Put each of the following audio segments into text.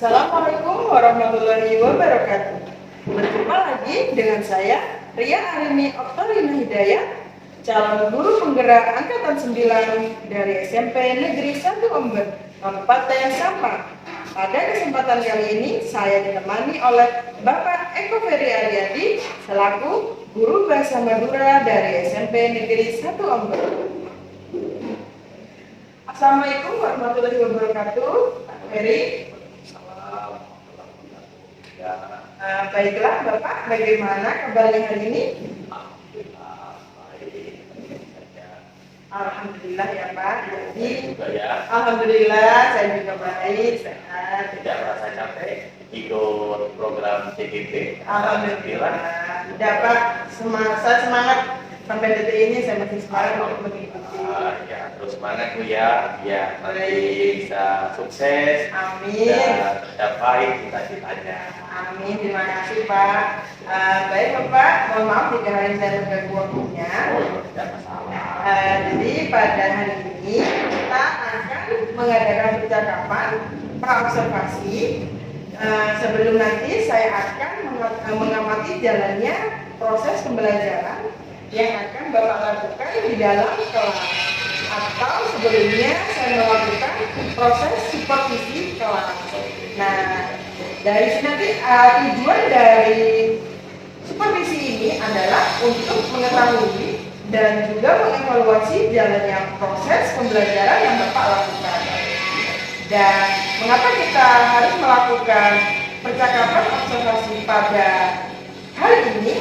Assalamualaikum warahmatullahi wabarakatuh. Berjumpa lagi dengan saya, Ria Arini Oktorina Hidayat, calon guru penggerak Angkatan 9 dari SMP Negeri 1 Omber, Kabupaten Sampang. Pada kesempatan kali ini, saya ditemani oleh Bapak Eko Ferry Aryadi, selaku Guru Bahasa Madura dari SMP Negeri 1 Omber. Assalamualaikum warahmatullahi wabarakatuh, Pak Ferry. Baiklah Bapak, bagaimana kabarnya hari ini? Alhamdulillah ya Pak. Jadi, Alhamdulillah saya juga baik, sehat. Tidak merasa capek ikut program CGP. Alhamdulillah. Tidak Pak, saya semangat sampai detik ini saya masih semangat untuk mengikuti. Ya, terus semangat Bu ya, biar nanti bisa sukses. Amin. Dan tercapai cita-citanya. Amin, terima kasih Pak. Baik Bapak, mohon maaf jika hari saya mengganggu waktunya. Tidak masalah. Jadi pada hari ini kita akan mengadakan percakapan praobservasi. Sebelum nanti saya akan mengamati jalannya proses pembelajaran yang akan Bapak lakukan di dalam kelas, atau sebelumnya saya melakukan proses supervisi kelas. Nah, dari sini nanti tujuan dari supervisi ini adalah untuk mengetahui dan juga mengevaluasi jalannya proses pembelajaran yang Bapak lakukan. Dan mengapa kita harus melakukan percakapan observasi pada hari ini?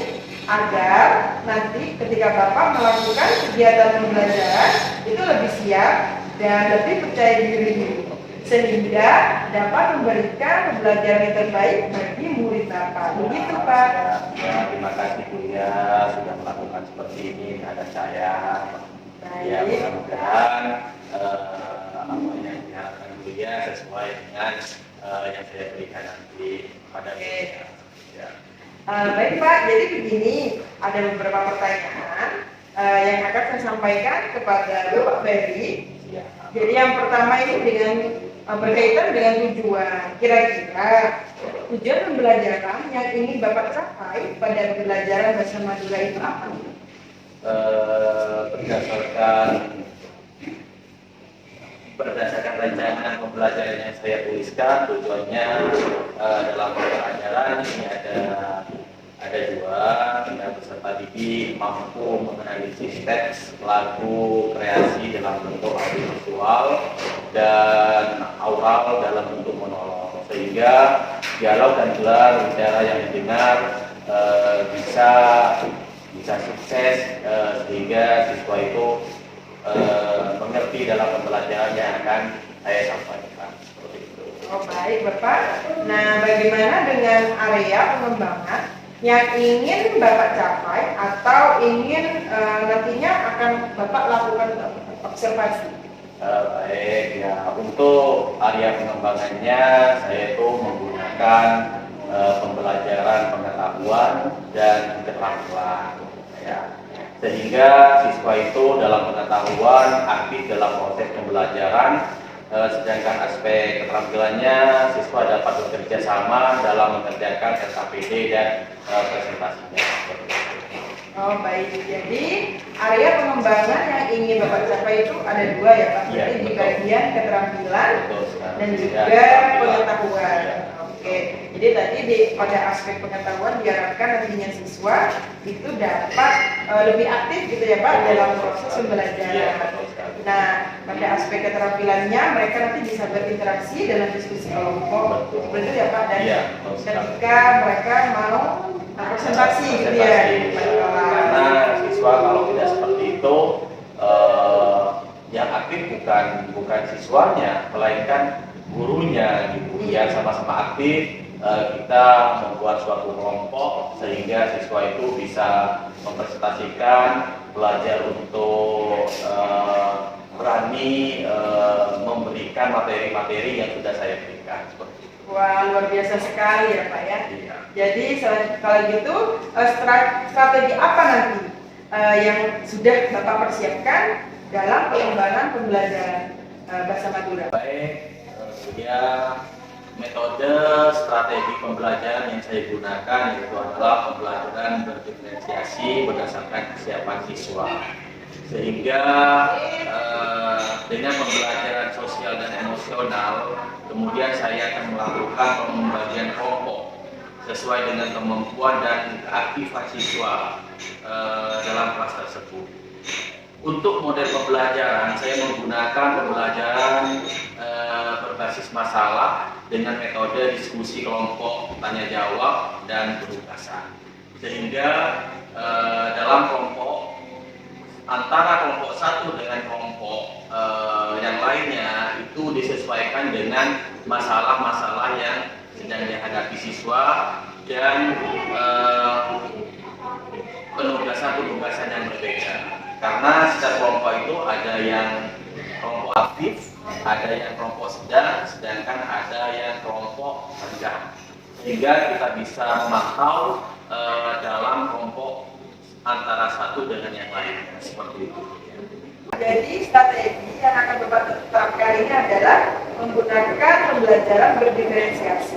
Agar nanti ketika Bapak melakukan kegiatan pembelajaran itu lebih siap dan lebih percaya diri, sehingga dapat memberikan pembelajaran yang terbaik bagi murid Bapak. Begitu Pak. Ya, terima kasih Bu ya sudah melakukan seperti ini ada saya. Ya, mudah-mudahan apa yang diharapkan Bu ya sesuai dengan yang saya berikan nanti pada Bu ya. Baik Pak, jadi begini, ada beberapa pertanyaan yang akan saya sampaikan kepada Bapak Ferry. Ya. Jadi yang pertama ini dengan berkaitan dengan tujuan. Kira-kira tujuan pembelajaran yang ingin Bapak capai pada pembelajaran bahasa Madura itu apa? Berdasarkan rencana pembelajaran yang saya tuliskan, tujuannya dalam pembelajaran ini ada dua. Yang peserta didik mampu menganalisis teks, lagu, kreasi dalam bentuk audiovisual dan aural dalam bentuk monolog, sehingga dialog dan gelar bicara yang didengar bisa sukses, sehingga siswa itu mengerti dalam pembelajaran yang akan saya sampaikan. Seperti itu. Oh baik Bapak. Nah bagaimana dengan area pengembangan yang ingin Bapak capai atau ingin nantinya akan Bapak lakukan observasi? Baik ya, untuk area pengembangannya saya itu menggunakan pembelajaran pengetahuan dan keterampilan ya. Sehingga siswa itu dalam pengetahuan aktif dalam proses pembelajaran, sedangkan aspek keterampilannya siswa dapat bekerja sama dalam mengerjakan SKPD dan presentasinya. Oh baik, jadi area pengembangan yang ingin Bapak capai itu ada dua ya Pak, Ya, di bagian keterampilan dan juga pengetahuan. Ya. Oke, jadi tadi pada aspek pengetahuan diharapkan nantinya siswa itu dapat lebih aktif gitu ya Pak dalam proses pembelajaran. Nah, pada aspek keterampilannya mereka nanti bisa berinteraksi dalam diskusi kelompok, seperti itu ya Pak. Dan ketika mereka mau presentasi gitu ya. Karena siswa kalau tidak seperti itu, yang aktif bukan siswanya, melainkan gurunya gitu. Yang sama-sama aktif, kita membuat suatu kelompok sehingga siswa itu bisa mempresentasikan, belajar untuk berani memberikan materi-materi yang sudah saya berikan seperti itu. Wah, luar biasa sekali ya Pak ya. Iya. Jadi kalau gitu strategi apa nanti yang sudah Bapak persiapkan dalam pengembangan pembelajaran bahasa Madura? Baik, kemudian metode strategi pembelajaran yang saya gunakan itu adalah pembelajaran berdiferensiasi berdasarkan kesiapan siswa. Sehingga dengan pembelajaran sosial dan emosional, kemudian saya akan melakukan pembagian kelompok sesuai dengan kemampuan dan keaktifan siswa dalam kelas tersebut. Untuk model pembelajaran, saya menggunakan pembelajaran berbasis masalah dengan metode diskusi kelompok, tanya jawab, dan penugasan. Sehingga dalam kelompok antara kelompok satu dengan kelompok yang lainnya itu disesuaikan dengan masalah-masalah yang sedang dihadapi siswa dan penugasan-penugasan yang berbeda. Karena setiap kelompok itu ada yang kelompok aktif, ada yang kelompok sedang, sedangkan ada yang kelompok rendah. Sehingga kita bisa memantau dalam kelompok antara satu dengan yang lainnya, seperti itu. Jadi strategi yang akan Bapak terapkan ini adalah menggunakan pembelajaran berdiferensiasi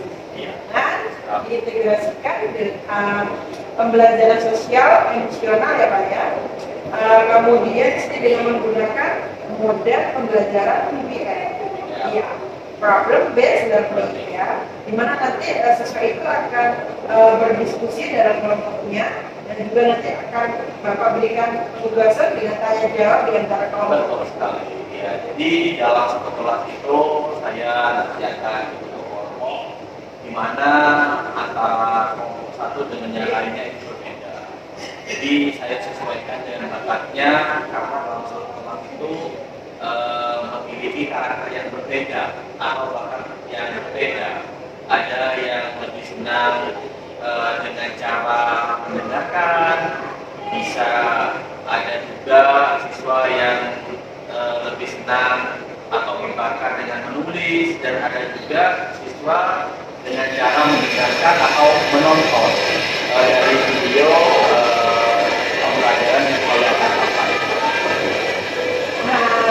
dan diintegrasikan dengan pembelajaran sosial emosional ya Pak ya. Kemudian dengan menggunakan model pembelajaran PBL, ya, problem based learning ya, di mana nanti siswa itu akan berdiskusi dalam kelompoknya. Dan juga nanti akan Bapak berikan tugasan dengan tanya jawab di antara kelompok. Betul sekali. Ya, jadi dalam satu kelas itu saya nanti akan bentuk kelompok di mana antara kelompok satu dengan yang lainnya itu berbeda. Jadi saya sesuaikan dengan bakatnya karena dalam satu kelas itu memiliki karakter yang berbeda atau bahkan yang berbeda. Ada yang lebih senang dengan cara mendengarkan, bisa ada juga siswa yang lebih senang atau berbakar dengan menulis, dan ada juga siswa dengan cara mendengarkan atau menonton dari video pembelajaran yang saya akan sampaikan. Nah,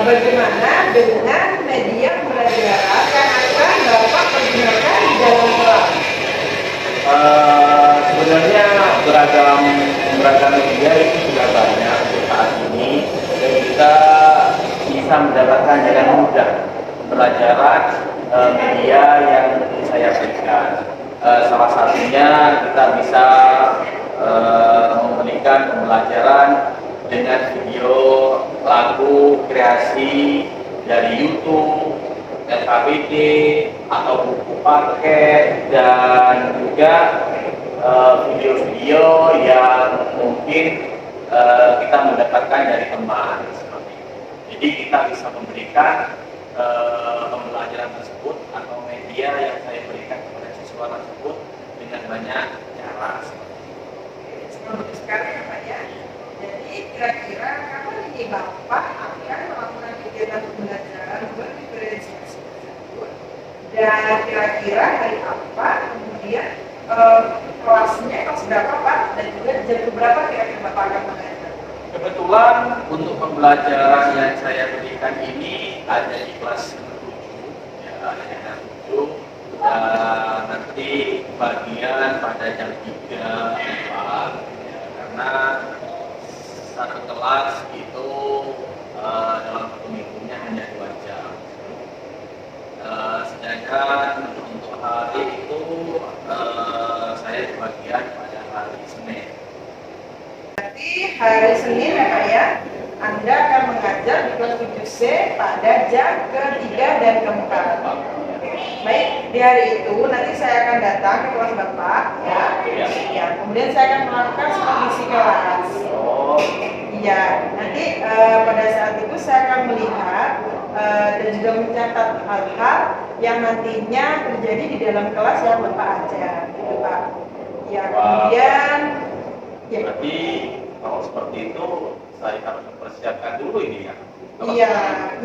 bagaimana dengan media pembelajaran yang akan Bapak pergunakan di dalam kelas? Sebenarnya beragam media itu sudah banyak saat ini, dan kita bisa mendapatkan dengan mudah pelajaran media yang saya berikan. Salah satunya kita bisa memberikan pembelajaran dengan video, lagu, kreasi dari YouTube, SKBD, atau buku paket, dan juga video-video yang mungkin kita mendapatkan dari teman seperti itu. Jadi kita bisa memberikan pembelajaran tersebut atau media yang saya berikan kepada siswa tersebut dengan banyak cara seperti itu. Bagus sekali ya Pak ya. Jadi kira-kira kapan ini Bapak akan melakukan kegiatan pembelajaran berdiferensiasi tersebut? Dan kira-kira hari apa, kemudian kelasnya kelas berapa Pak, dan juga jam berapa kira-kira Bapak akan mengajar? Kebetulan untuk pembelajaran yang saya berikan ini ada di kelas 7, ya, ada di kelas 7, dan nanti bagian pada jam 3, 4, ya, karena satu kelas itu dalam satu minggunya hanya 2 jam. Sedangkan untuk hari itu saya di bagian pada hari Senin. Berarti hari Senin ya Pak ya, Anda akan mengajar di kelas 7C pada jam ke-3 dan ke-4. Baik, di hari itu nanti saya akan datang ke kelas Bapak ya. Ya, kemudian saya akan melakukan supervisi kelas. Iya, nanti pada saat itu saya akan melihat dan juga mencatat hal-hal yang nantinya terjadi di dalam kelas yang Bapak ajar, gitu Pak. Ya, kemudian ya. Berarti kalau seperti itu saya harus mempersiapkan dulu ini ya.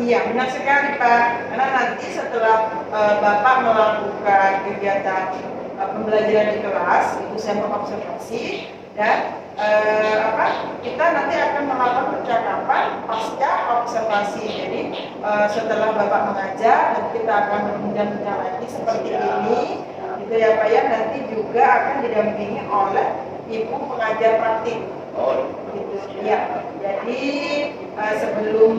Iya, benar sekali Pak. Karena nanti setelah Bapak melakukan kegiatan pembelajaran di kelas, itu saya mengobservasi, dan kita nanti akan melakukan percakapan pasca observasi. Jadi setelah Bapak mengajar, nanti kita akan berbincang-bincang lagi seperti ini, gitu ya Pak ya. Nanti juga akan didampingi oleh Ibu pengajar praktik. Oh, Gitu ya. Jadi sebelum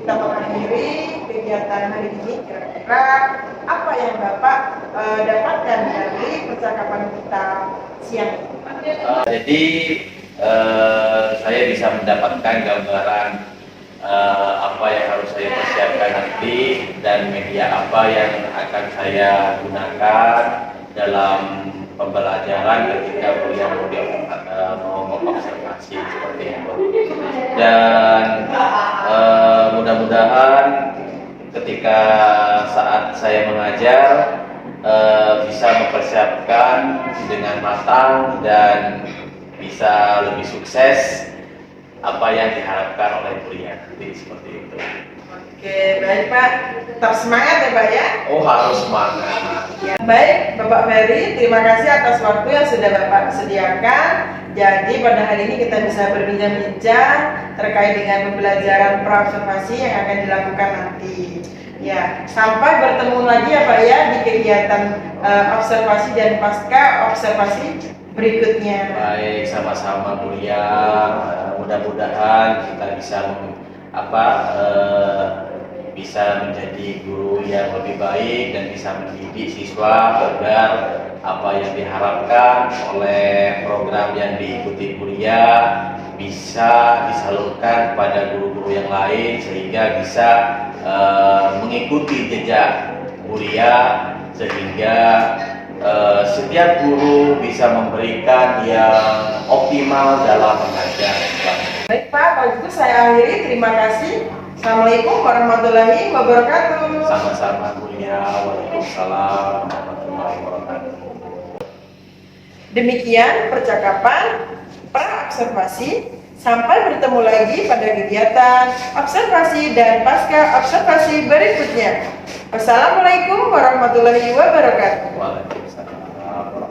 kita mengakhiri kegiatan hari ini, kira-kira apa yang Bapak dapatkan dari percakapan kita siang ini? Jadi saya bisa mendapatkan gambaran apa yang harus saya persiapkan nanti dan media apa yang akan saya gunakan dalam pembelajaran ketika beliau mau mengobservasi seperti itu. Dan mudah-mudahan ketika saat saya mengajar bisa mempersiapkan dengan matang dan bisa lebih sukses apa yang diharapkan oleh beliau nanti seperti itu. Oke, baik Pak. Tetap semangat ya Pak ya. Oh, harus semangat. Ya, baik Bapak Ferry, terima kasih atas waktu yang sudah Bapak sediakan. Jadi pada hari ini kita bisa berbincang-bincang terkait dengan pembelajaran praobservasi yang akan dilakukan nanti. Ya, sampai bertemu lagi ya Pak ya di kegiatan observasi dan pasca observasi berikutnya. Baik, sama-sama Bulia. Mudah-mudahan kita bisa bisa menjadi guru yang lebih baik dan bisa mendidik siswa agar apa yang diharapkan oleh program yang diikuti Bulia bisa disalurkan kepada guru-guru yang lain sehingga bisa mengikuti jejak Bulia sehingga setiap guru bisa memberikan yang optimal dalam mengajar. Baik Pak, kalau gitu saya akhiri. Terima kasih. Assalamualaikum warahmatullahi wabarakatuh. Sama-sama Bulia. Waalaikumsalam warahmatullahi wabarakatuh. Demikian percakapan pra-observasi. Sampai bertemu lagi pada kegiatan observasi dan pasca observasi berikutnya. Wassalamualaikum warahmatullahi wabarakatuh. Waalaikumsalam.